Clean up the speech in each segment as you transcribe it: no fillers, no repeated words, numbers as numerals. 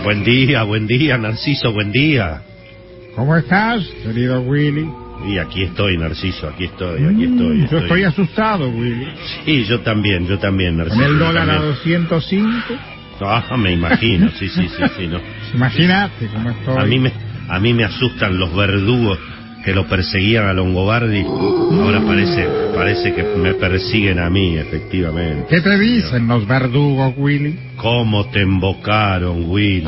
Buen día, Narciso, buen día. ¿Cómo estás, querido Willy? Y aquí estoy, Narciso, aquí estoy. Yo estoy asustado, Willy. Sí, yo también, Narciso. ¿Con el dólar a 205? Ah, me imagino, sí, no. Imagínate cómo estoy. A mí me asustan los verdugos que lo perseguían a Longobardi. Ahora parece que me persiguen a mí, efectivamente. ¿Qué te dicen los verdugos, Willy? ¿Cómo te embocaron, Willy?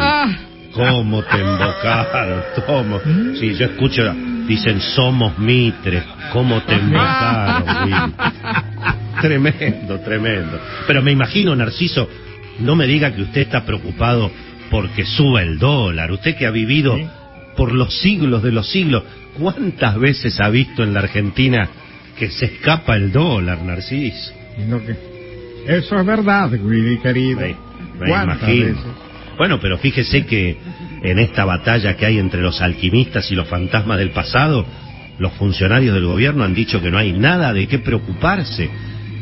¿Cómo te embocaron? Sí, yo escucho, dicen, somos Mitre. ¿Cómo te embocaron, Willy? Tremendo. Pero me imagino, Narciso, no me diga que usted está preocupado porque suba el dólar. Usted que ha vivido por los siglos de los siglos, ¿cuántas veces ha visto en la Argentina que se escapa el dólar, Narciso? Eso es verdad, Willy, querido. Me imagino. Veces? Bueno, pero fíjese que en esta batalla que hay entre los alquimistas y los fantasmas del pasado, los funcionarios del gobierno han dicho que no hay nada de qué preocuparse.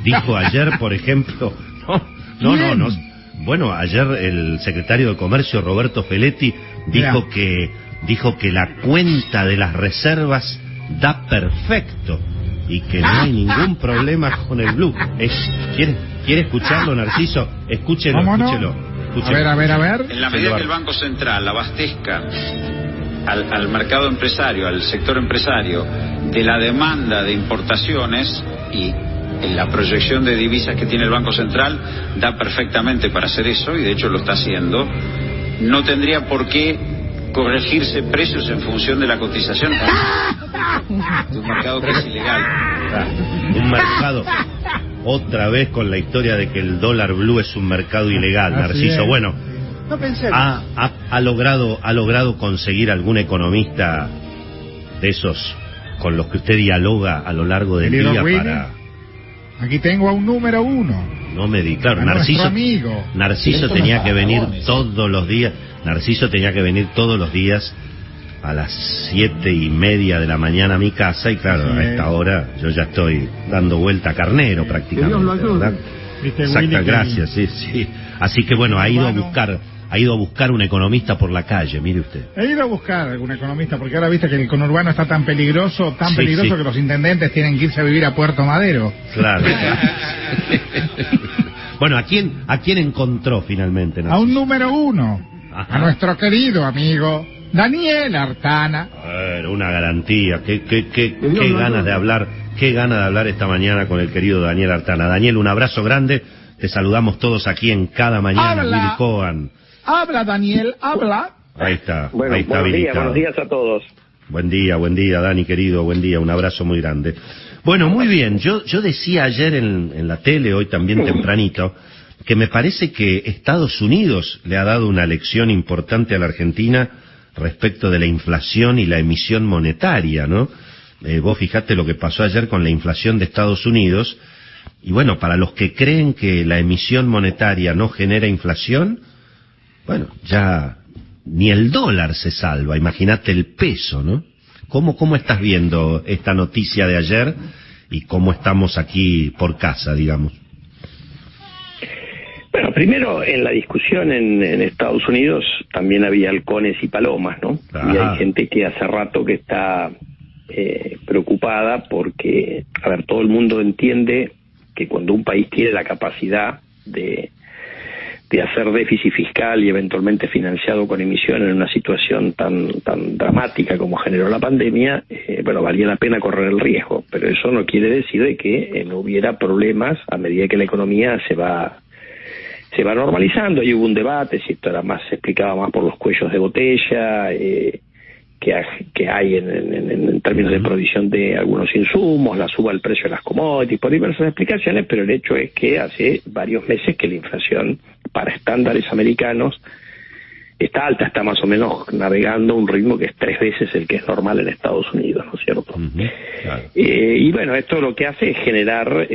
Dijo ayer, por ejemplo... No. Bueno, ayer el secretario de Comercio, Roberto Feletti, dijo que la cuenta de las reservas da perfecto y que no hay ningún problema con el blue. ¿Quiere escucharlo, Narciso? Escúchelo. A ver. En la medida que el Banco Central abastezca al mercado empresario, al sector empresario, de la demanda de importaciones y en la proyección de divisas que tiene el Banco Central, da perfectamente para hacer eso, y de hecho lo está haciendo. No tendría por qué corregirse precios en función de la cotización de un mercado que es ilegal. Un mercado, otra vez con la historia de que el dólar blue es un mercado ilegal, Narciso. Bueno, ha logrado conseguir algún economista de esos con los que usted dialoga a lo largo del día para... Aquí tengo a un número uno. No me di, claro, Narciso tenía que venir todos los días. Narciso tenía que venir todos los días a las 7:30 de la mañana a mi casa, y claro, a esta hora yo ya estoy dando vuelta a carnero prácticamente, ¿verdad? Exacto, gracias, sí. Así que bueno, ha ido a buscar un economista por la calle, mire usted. He ido a buscar algún economista, porque ahora viste que el conurbano está tan peligroso que los intendentes tienen que irse a vivir a Puerto Madero. Claro. Bueno, ¿a quién encontró finalmente, Narciso? A un número uno. Ajá. A nuestro querido amigo Daniel Artana. Una garantía. Qué ganas de hablar esta mañana con el querido Daniel Artana. Daniel, un abrazo grande. Te saludamos todos aquí en Cada Mañana, Willy Cohen. Habla, Daniel, habla. Ahí está. Bueno, ahí está buenos días a todos. Buen día, Dani, querido, buen día, un abrazo muy grande. Bueno, muy bien, yo decía ayer en la tele, hoy también tempranito, que me parece que Estados Unidos le ha dado una lección importante a la Argentina respecto de la inflación y la emisión monetaria, ¿no? Vos fijate lo que pasó ayer con la inflación de Estados Unidos, y bueno, para los que creen que la emisión monetaria no genera inflación, bueno, ya ni el dólar se salva, imagínate el peso, ¿no? ¿Cómo estás viendo esta noticia de ayer y cómo estamos aquí por casa, digamos? Bueno, primero, en la discusión en Estados Unidos también había halcones y palomas, ¿no? Y hay gente que hace rato que está preocupada porque, a ver, todo el mundo entiende que cuando un país tiene la capacidad de hacer déficit fiscal y eventualmente financiado con emisión en una situación tan dramática como generó la pandemia, bueno, valía la pena correr el riesgo, pero eso no quiere decir de que no hubiera problemas a medida que la economía se va normalizando. Y hubo un debate si esto se explicaba más por los cuellos de botella que hay en términos de provisión de algunos insumos, la suba del precio de las commodities, por diversas explicaciones, pero el hecho es que hace varios meses que la inflación para estándares americanos está alta, está más o menos navegando a un ritmo que es 3 veces el que es normal en Estados Unidos, ¿no es cierto? Claro. Y bueno, esto lo que hace es generar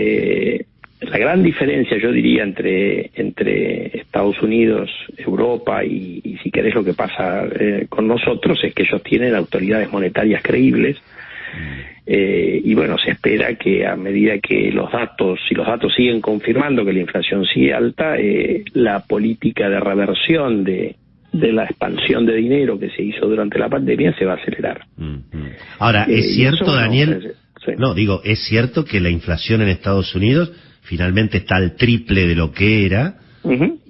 la gran diferencia, yo diría, entre Estados Unidos, Europa y si querés lo que pasa con nosotros, es que ellos tienen autoridades monetarias creíbles. Y bueno, se espera que a medida que si los datos siguen confirmando que la inflación sigue alta, la política de reversión de de la expansión de dinero que se hizo durante la pandemia se va a acelerar. Ahora, es cierto, Daniel, sí. no, digo, es cierto que la inflación en Estados Unidos finalmente está al triple de lo que era,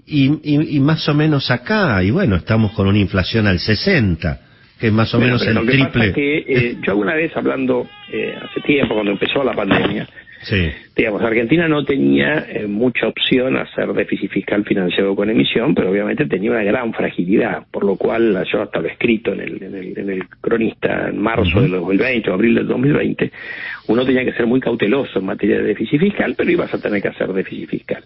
y más o menos acá, y bueno, estamos con una inflación al 60%, que es más o menos el triple. Pasa que, yo alguna vez hablando, hace tiempo, cuando empezó la pandemia, sí, digamos, Argentina no tenía mucha opción a hacer déficit fiscal financiado con emisión, pero obviamente tenía una gran fragilidad, por lo cual yo hasta lo he escrito en el Cronista en marzo del 2020 o abril del 2020, uno tenía que ser muy cauteloso en materia de déficit fiscal, pero ibas a tener que hacer déficit fiscal,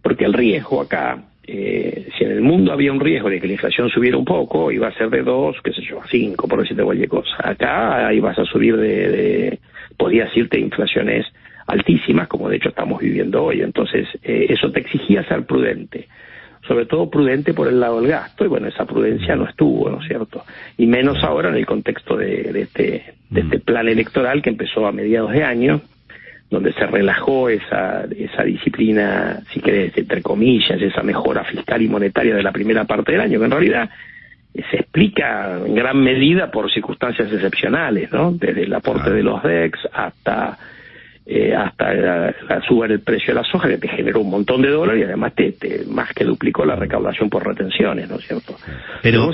porque el riesgo acá, si en el mundo había un riesgo de que la inflación subiera un poco, iba a ser de 2, qué sé yo, a 5, por decirte cualquier cosa. Acá ibas a subir podías irte a inflaciones altísimas, como de hecho estamos viviendo hoy. Entonces, eso te exigía ser prudente, sobre todo prudente por el lado del gasto, y bueno, esa prudencia no estuvo, ¿no es cierto? Y menos ahora en el contexto de este plan electoral que empezó a mediados de año, donde se relajó esa disciplina, si querés, entre comillas, esa mejora fiscal y monetaria de la primera parte del año, que en realidad se explica en gran medida por circunstancias excepcionales, ¿no? Desde el aporte de los DEX hasta la suba del precio de la soja, que te generó un montón de dólares, y además más que duplicó la recaudación por retenciones, ¿no es cierto?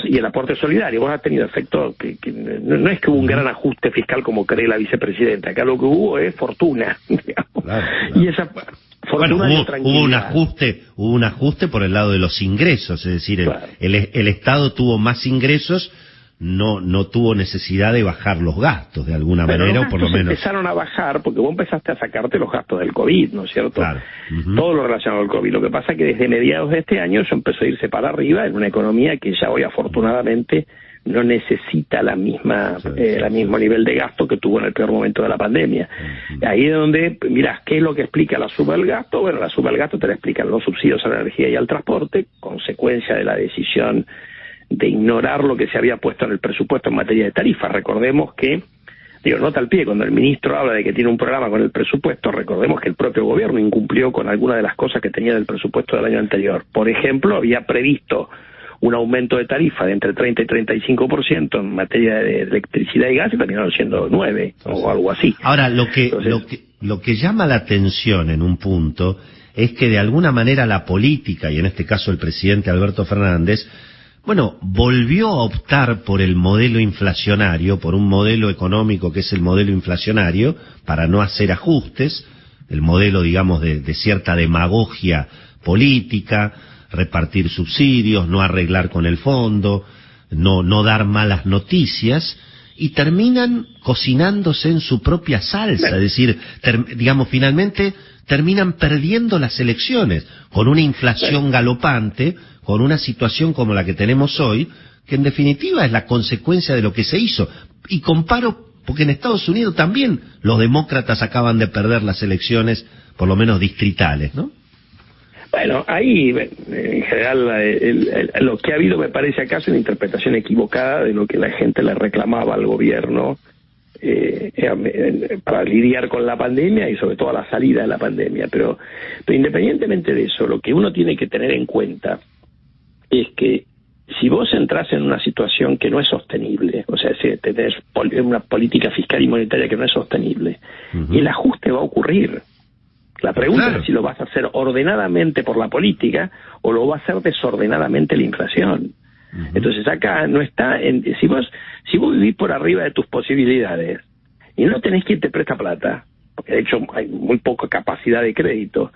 Y el aporte solidario, vos has tenido efecto que no es que hubo un gran ajuste fiscal como cree la vicepresidenta, acá lo que hubo es fortuna, digamos. Claro. Y esa fortuna, bueno, hubo un ajuste por el lado de los ingresos, es decir, claro, el Estado tuvo más ingresos, no tuvo necesidad de bajar los gastos de alguna manera, o por lo menos empezaron a bajar porque vos empezaste a sacarte los gastos del COVID, ¿no es cierto? Claro. Todo lo relacionado al COVID. Lo que pasa es que desde mediados de este año eso empezó a irse para arriba en una economía que ya hoy afortunadamente no necesita el mismo nivel de gasto que tuvo en el peor momento de la pandemia. Ahí es donde, mirá, ¿qué es lo que explica la suba del gasto? Bueno, la suba del gasto te la explican los subsidios a la energía y al transporte, consecuencia de la decisión de ignorar lo que se había puesto en el presupuesto en materia de tarifas. Recordemos que, nota al pie, cuando el ministro habla de que tiene un programa con el presupuesto, recordemos que el propio gobierno incumplió con algunas de las cosas que tenía del presupuesto del año anterior. Por ejemplo, había previsto un aumento de tarifa de entre 30 y 35% en materia de electricidad y gas, y terminaron siendo 9 o algo así. Ahora, lo que llama la atención en un punto es que de alguna manera la política, y en este caso el presidente Alberto Fernández, bueno, volvió a optar por el modelo inflacionario, por un modelo económico que es el modelo inflacionario, para no hacer ajustes, el modelo, digamos, de cierta demagogia política, repartir subsidios, no arreglar con el fondo, no dar malas noticias, y terminan cocinándose en su propia salsa, es decir, finalmente terminan perdiendo las elecciones, con una inflación galopante, con una situación como la que tenemos hoy, que en definitiva es la consecuencia de lo que se hizo. Y comparo, porque en Estados Unidos también los demócratas acaban de perder las elecciones, por lo menos distritales, ¿no? Bueno, ahí, en general, lo que ha habido me parece acá es una interpretación equivocada de lo que la gente le reclamaba al gobierno para lidiar con la pandemia y sobre todo a la salida de la pandemia. Pero independientemente de eso, lo que uno tiene que tener en cuenta es que si vos entras en una situación que no es sostenible, o sea, si tenés una política fiscal y monetaria que no es sostenible, el ajuste va a ocurrir. La pregunta es si lo vas a hacer ordenadamente por la política o lo va a hacer desordenadamente la inflación. Entonces acá no está, si vos vivís por arriba de tus posibilidades y no tenés quien te presta plata, porque de hecho hay muy poca capacidad de crédito,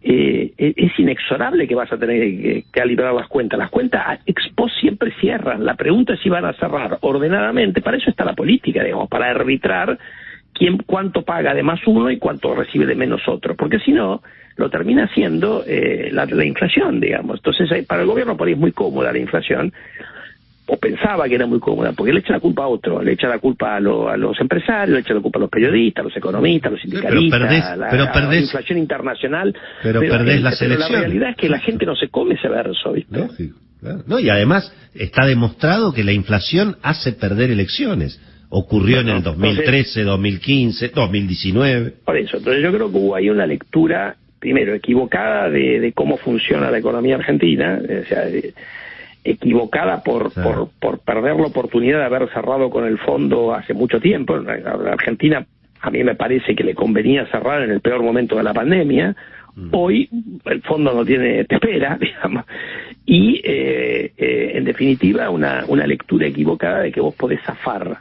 es inexorable que vas a tener que calibrar las cuentas. Las cuentas ex post siempre cierran. La pregunta es si van a cerrar ordenadamente. Para eso está la política, digamos, para arbitrar cuánto paga de más uno y cuánto recibe de menos otro, porque si no, lo termina siendo la inflación, digamos. Entonces, para el gobierno por ahí es muy cómoda la inflación, o pensaba que era muy cómoda, porque le echa la culpa a otro, le echa la culpa a los empresarios, le echa la culpa a los periodistas, a los economistas, a los sindicalistas, a la inflación internacional, pero perdés las elecciones. La realidad es que la gente no se come ese verso, ¿viste? Lógico, claro. No, y además está demostrado que la inflación hace perder elecciones. Ocurrió en el 2013, 2015, 2019. Por eso, entonces yo creo que hubo ahí una lectura, primero, equivocada de cómo funciona la economía argentina, o sea, equivocada por perder la oportunidad de haber cerrado con el fondo hace mucho tiempo. La Argentina, a mí me parece que le convenía cerrar en el peor momento de la pandemia. Hoy el fondo no te espera, digamos, y en definitiva una lectura equivocada de que vos podés zafar.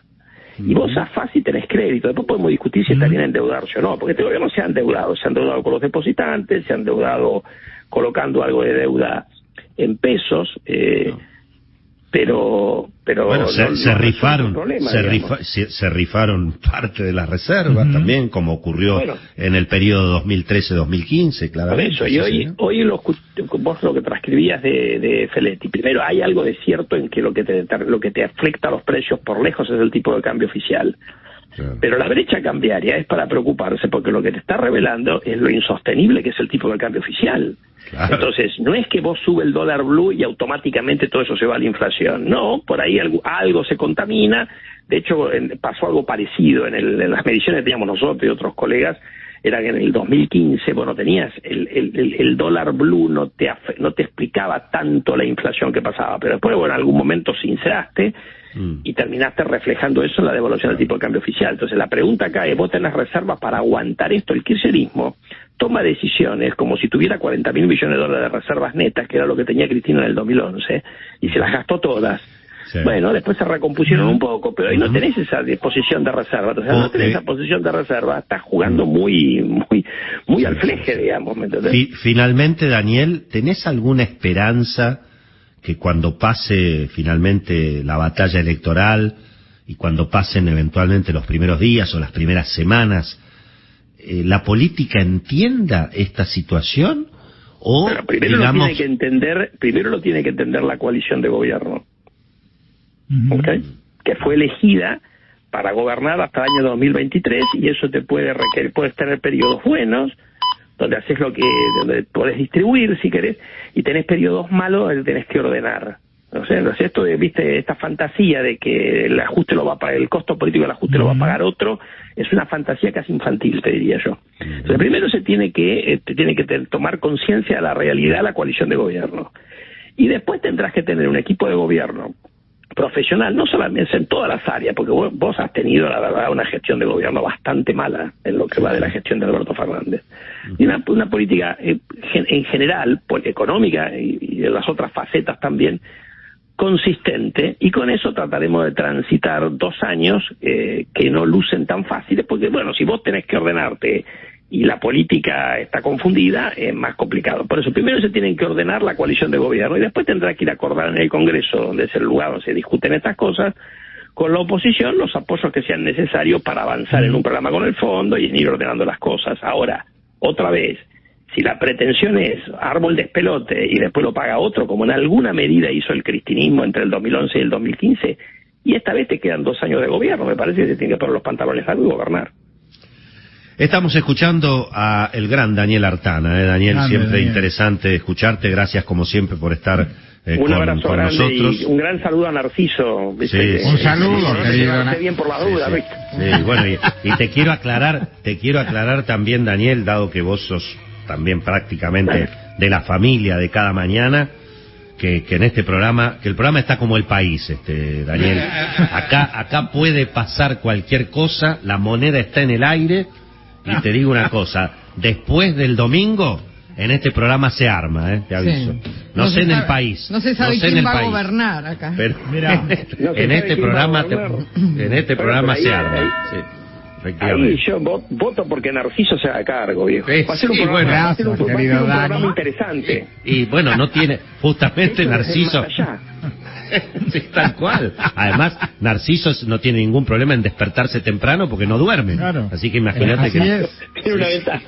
Y vos zafás y tenés crédito. Después podemos discutir si está bien endeudarse o no, porque este gobierno se ha endeudado con los depositantes, se ha endeudado colocando algo de deuda en pesos, pero bueno, se rifaron parte de las reservas también, como ocurrió en el periodo 2013-2015, claramente. Por eso, y hoy vos lo que transcribías de Feletti, primero hay algo de cierto en que lo que te afecta a los precios por lejos es el tipo de cambio oficial. Claro. Pero la brecha cambiaria es para preocuparse, porque lo que te está revelando es lo insostenible que es el tipo de cambio oficial. Claro. Entonces, no es que vos sube el dólar blue y automáticamente todo eso se va a la inflación. No, por ahí algo se contamina. De hecho, pasó algo parecido en las mediciones que teníamos nosotros y otros colegas. Era que en el 2015, bueno, tenías el dólar blue no te explicaba tanto la inflación que pasaba, pero después, bueno, en algún momento sinceraste y terminaste reflejando eso en la devaluación del tipo de cambio oficial. Entonces, la pregunta acá es, ¿vos tenés reservas para aguantar esto? El kirchnerismo toma decisiones como si tuviera 40.000 millones de dólares de reservas netas, que era lo que tenía Cristina en el 2011, y se las gastó todas. Sí. Bueno, después se recompusieron un poco, pero hoy no tenés esa disposición de reserva. Entonces, no tenés esa posición de reserva, estás jugando muy al fleje, digamos, ¿me entendés? Finalmente, Daniel, ¿tenés alguna esperanza que cuando pase finalmente la batalla electoral y cuando pasen eventualmente los primeros días o las primeras semanas, la política entienda esta situación? O, pero primero lo tiene que entender la coalición de gobierno. ¿Okay? Que fue elegida para gobernar hasta el año 2023, y eso te puede requerir, puedes tener periodos buenos donde haces donde podés distribuir si querés, y tenés periodos malos donde tenés que ordenar. No sé, entonces esto esta fantasía de que el ajuste lo va a pagar, el costo político del ajuste lo va a pagar otro, es una fantasía casi infantil, te diría yo. Entonces, primero se tiene que tomar conciencia de la realidad de la coalición de gobierno, y después tendrás que tener un equipo de gobierno profesional, no solamente en todas las áreas, porque vos has tenido, la verdad, una gestión de gobierno bastante mala en lo que va de la gestión de Alberto Fernández. Y una política en general, económica y de las otras facetas también, consistente, y con eso trataremos de transitar 2 años que no lucen tan fáciles, porque, bueno, si vos tenés que ordenarte y la política está confundida, es más complicado. Por eso, primero se tienen que ordenar la coalición de gobierno, y después tendrá que ir a acordar en el Congreso, donde es el lugar donde se discuten estas cosas, con la oposición, los apoyos que sean necesarios para avanzar en un programa con el fondo y en ir ordenando las cosas. Ahora, otra vez, si la pretensión es armo el despelote y después lo paga otro, como en alguna medida hizo el cristinismo entre el 2011 y el 2015, y esta vez te quedan 2 años de gobierno, me parece que se tiene que poner los pantalones largos y gobernar. Estamos escuchando a el gran Daniel Artana. Daniel, siempre Daniel. Interesante escucharte. Gracias, como siempre, por estar un abrazo con grande nosotros. Y un gran saludo a Narciso. Sí, un saludo, querido. Bien por la duda, ¿viste? Sí, bueno, y te quiero aclarar también, Daniel, dado que vos sos también prácticamente de la familia de cada mañana, que en este programa, que el programa está como el país, Daniel. Acá puede pasar cualquier cosa, la moneda está en el aire. Y te digo una cosa, después del domingo, en este programa se arma, te aviso. Sí. No sé en el país. No se sabe quién va a gobernar acá. Pero en este programa se arma. Sí, efectivamente. Ahí yo voto porque Narciso se haga cargo, viejo. Va a ser un programa interesante. Y bueno, no tiene, justamente Narciso... Sí, tal cual. Además, Narciso no tiene ningún problema en despertarse temprano porque no duerme. Claro. Así que imagínate que... Tiene una ventaja.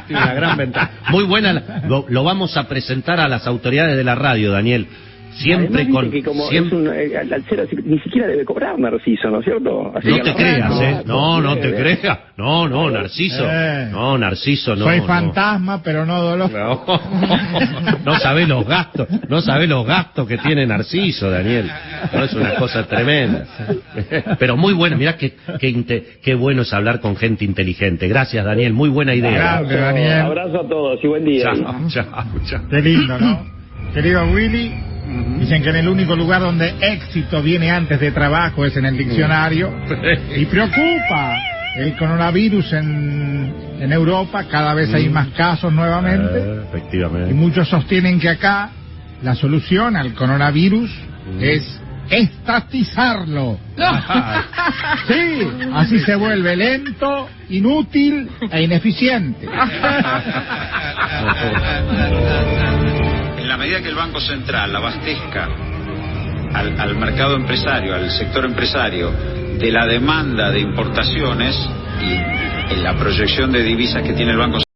Tiene una gran ventaja. Muy buena. Lo vamos a presentar a las autoridades de la radio, Daniel. Siempre además, con... Que como siempre... al ser así, ni siquiera debe cobrar Narciso, ¿no es cierto? Así no te creas, No te creas. No, Narciso. No, Narciso no. Soy fantasma, pero no dolor. No sabés los gastos que tiene Narciso, Daniel. No, es una cosa tremenda. Pero muy bueno, mirá qué bueno es hablar con gente inteligente. Gracias, Daniel, muy buena idea. Gracias, Daniel. Abrazo a todos y buen día. Chao. Qué lindo, ¿no? Querido Willy, Dicen que en el único lugar donde éxito viene antes de trabajo es en el diccionario. Y preocupa el coronavirus en Europa, cada vez hay más casos nuevamente. Efectivamente. Y muchos sostienen que acá la solución al coronavirus es estatizarlo. Sí, así se vuelve lento, inútil e ineficiente. En la medida que el Banco Central abastezca al mercado empresario, al sector empresario, de la demanda de importaciones y en la proyección de divisas que tiene el Banco Central,